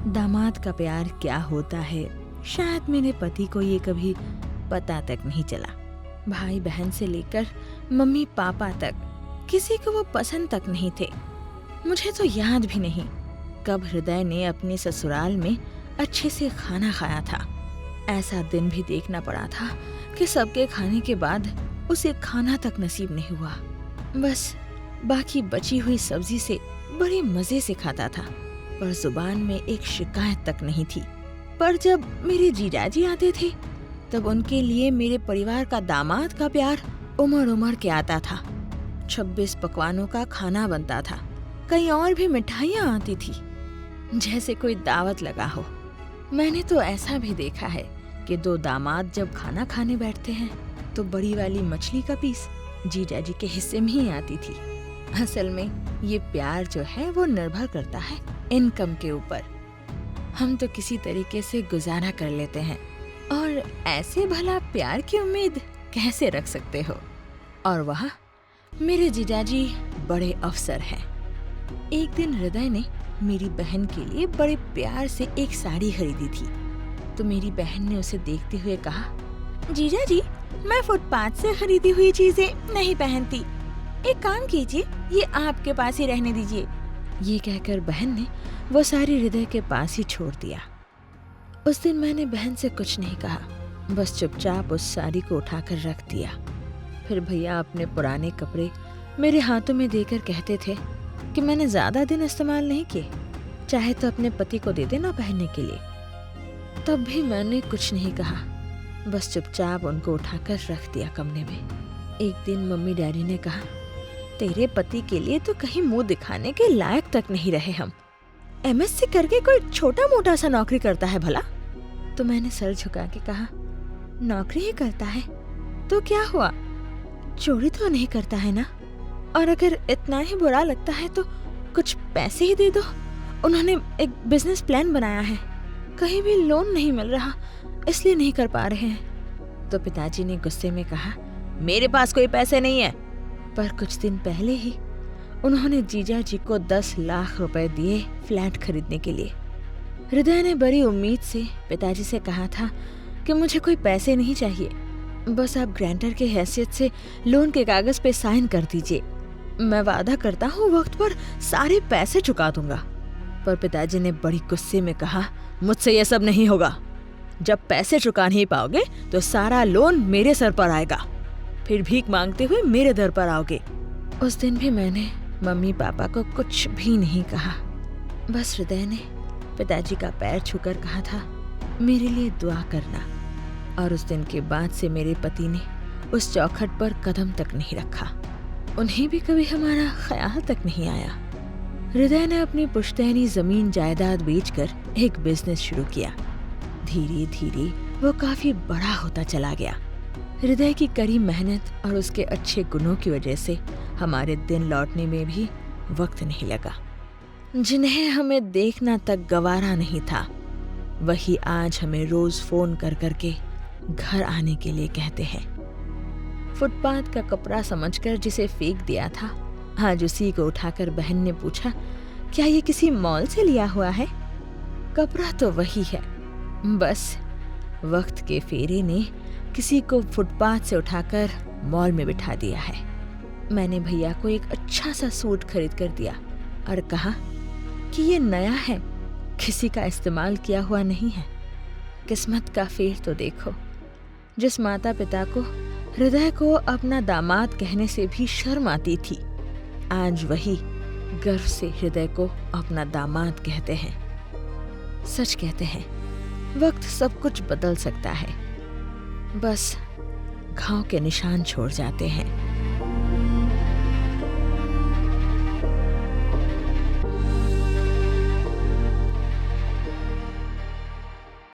दामाद का प्यार क्या होता है शायद मेरे पति को ये कभी पता तक नहीं चला। भाई बहन से लेकर मम्मी पापा तक किसी को वो पसंद तक नहीं थे। मुझे तो याद भी नहीं कब हृदय ने अपने ससुराल में अच्छे से खाना खाया था। ऐसा दिन भी देखना पड़ा था कि सबके खाने के बाद उसे खाना तक नसीब नहीं हुआ। बस बाकी बची हुई सब्जी से बड़े मजे से खाता था, पर जुबान में एक शिकायत तक नहीं थी। पर जब मेरे जीजाजी आते थे तब उनके लिए मेरे परिवार का दामाद का प्यार उमड़ उमड़ के आता था। 26 पकवानों का खाना बनता था, कई और भी मिठाइयाँ आती थी, जैसे कोई दावत लगा हो। मैंने तो ऐसा भी देखा है कि 2 दामाद जब खाना खाने बैठते हैं तो बड़ी वाली मछली का पीस जीजाजी के हिस्से में ही आती थी। असल में ये प्यार जो है वो निर्भर करता है इनकम के ऊपर। हम तो किसी तरीके से गुजारा कर लेते हैं और ऐसे भला प्यार की उम्मीद कैसे रख सकते हो। और वहाँ मेरे जीजाजी बड़े अफसर हैं। एक दिन हृदय ने मेरी बहन के लिए बड़े प्यार से एक साड़ी खरीदी थी, तो मेरी बहन ने उसे देखते हुए कहा, जीजाजी मैं फुटपाथ से खरीदी हुई चीजें नहीं पहनती, एक काम कीजिए ये आपके पास ही रहने दीजिए। ये कहकर बहन ने वो साड़ी हृदय के पास ही छोड़ दिया। उस दिन मैंने बहन से कुछ नहीं कहा, बस चुपचाप उस साड़ी को उठाकर रख दिया। फिर भैया अपने पुराने कपड़े मेरे हाथों में देकर कहते थे कि मैंने ज्यादा दिन इस्तेमाल नहीं किए, चाहे तो अपने पति को दे देना पहनने के लिए। तब भी मैंने कुछ नहीं कहा, बस चुपचाप उनको उठाकर रख दिया कमरे में। एक दिन मम्मी डैडी ने कहा, तेरे पति के लिए तो कहीं मुंह दिखाने के लायक तक नहीं रहे हम। एमएससी करके कोई छोटा मोटा सा नौकरी करता है भला? तो मैंने सर झुका के कहा, नौकरी ही करता है तो क्या हुआ, चोरी तो नहीं करता है ना? और अगर इतना ही बुरा लगता है तो कुछ पैसे ही दे दो। उन्होंने एक बिजनेस प्लान बनाया है, कहीं भी लोन नहीं मिल रहा, इसलिए नहीं कर पा रहे हैं। तो पिताजी ने गुस्से में कहा, मेरे पास कोई पैसे नहीं है। पर कुछ दिन पहले ही उन्होंने जीजा जी को 10 लाख रुपए दिए फ्लैट खरीदने के लिए। हृदय ने बड़ी उम्मीद से पिताजी से कहा था कि मुझे कोई पैसे नहीं चाहिए, बस आप ग्रांटर के हैसियत से लोन के कागज पे साइन कर दीजिए, मैं वादा करता हूँ वक्त पर सारे पैसे चुका दूंगा। पर पिताजी ने बड़ी गुस्से में कहा, मुझसे ये सब नहीं होगा, जब पैसे चुका नहीं पाओगे तो सारा लोन मेरे सर पर आएगा, फिर भीख मांगते हुए मेरे दर पर आओगे। उस दिन भी मैंने मम्मी पापा को कुछ भी नहीं कहा, बस हृदय ने पिताजी का पैर छूकर कहा था, मेरे लिए दुआ करना। और उस दिन के बाद से मेरे पति ने उस चौखट पर कदम तक नहीं रखा, उन्हें भी कभी हमारा ख्याल तक नहीं आया। हृदय ने अपनी पुश्तैनी जमीन जायदाद बेचकर एक बिजनेस शुरू किया। धीरे धीरे वो काफी बड़ा होता चला गया। हृदय की कड़ी मेहनत और उसके अच्छे गुणों की वजह से हमारे दिन लौटने में भी वक्त नहीं लगा। जिन्हें हमें देखना तक गवारा नहीं था, वही आज हमें रोज फोन कर करके घर आने के लिए कहते हैं। फुटपाथ का कपड़ा समझकर जिसे फेंक दिया था, आज उसी को उठाकर बहन ने पूछा, क्या ये किसी मॉल से लिया हुआ है? कपड़ा तो वही है, बस वक्त के फेरे ने किसी को फुटपाथ से उठाकर मॉल में बिठा दिया है। मैंने भैया को एक अच्छा सा सूट खरीद कर दिया और कहा कि ये नया है, किसी का इस्तेमाल किया हुआ नहीं है। किस्मत का फेर तो देखो, जिस माता पिता को हृदय को अपना दामाद कहने से भी शर्म आती थी, आज वही गर्व से हृदय को अपना दामाद कहते हैं। सच कहते हैं, वक्त सब कुछ बदल सकता है, बस घाव के निशान छोड़ जाते हैं।